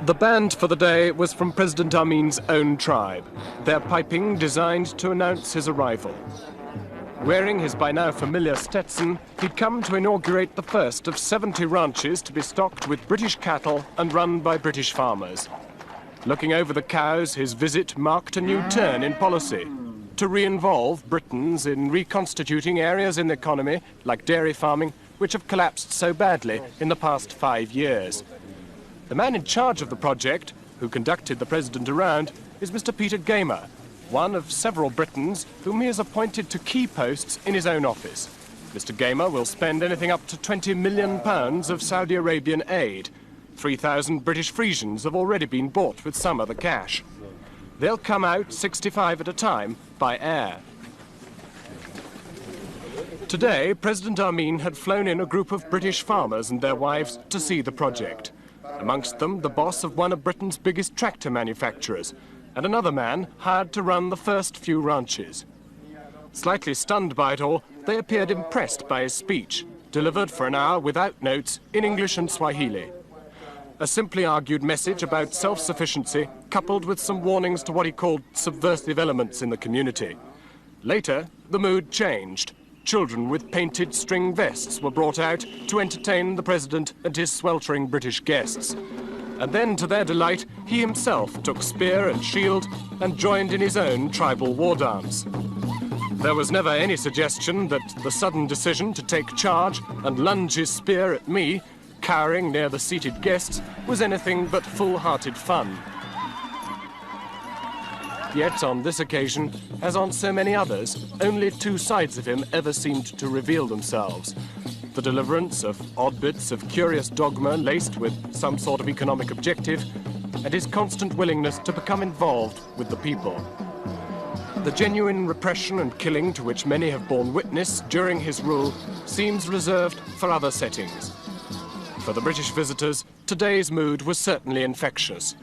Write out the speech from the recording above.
The band for the day was from President Amin's own tribe, their piping designed to announce his arrival. Wearing his by now familiar Stetson, he'd come to inaugurate the first of 70 ranches to be stocked with British cattle and run by British farmers. Looking over the cows, his visit marked a new turn in policy, to re-involve Britons in reconstituting areas in the economy, like dairy farming, which have collapsed so badly in the past 5 years. The man in charge of the project, who conducted the president around, is Mr. Peter Gamer, one of several Britons whom he has appointed to key posts in his own office. Mr. Gamer will spend anything up to £20 million of Saudi Arabian aid. 3,000 British Frisians have already been bought with some of the cash. They'll come out 65 at a time by air. Today, President Amin had flown in a group of British farmers and their wives to see the project. Amongst them, the boss of one of Britain's biggest tractor manufacturers, and another man hired to run the first few ranches. Slightly stunned by it all, they appeared impressed by his speech, delivered for an hour without notes in English and Swahili. A simply argued message about self-sufficiency, coupled with some warnings to what he called subversive elements in the community. Later, the mood changed. Children with painted string vests were brought out to entertain the president and his sweltering British guests. And then, to their delight, he himself took spear and shield and joined in his own tribal war dance. There was never any suggestion that the sudden decision to take charge and lunge his spear at me, cowering near the seated guests, was anything but full-hearted fun. Yet on this occasion, as on so many others, only two sides of him ever seemed to reveal themselves. The deliverance of odd bits of curious dogma laced with some sort of economic objective, and his constant willingness to become involved with the people. The genuine repression and killing to which many have borne witness during his rule seems reserved for other settings. For the British visitors, today's mood was certainly infectious.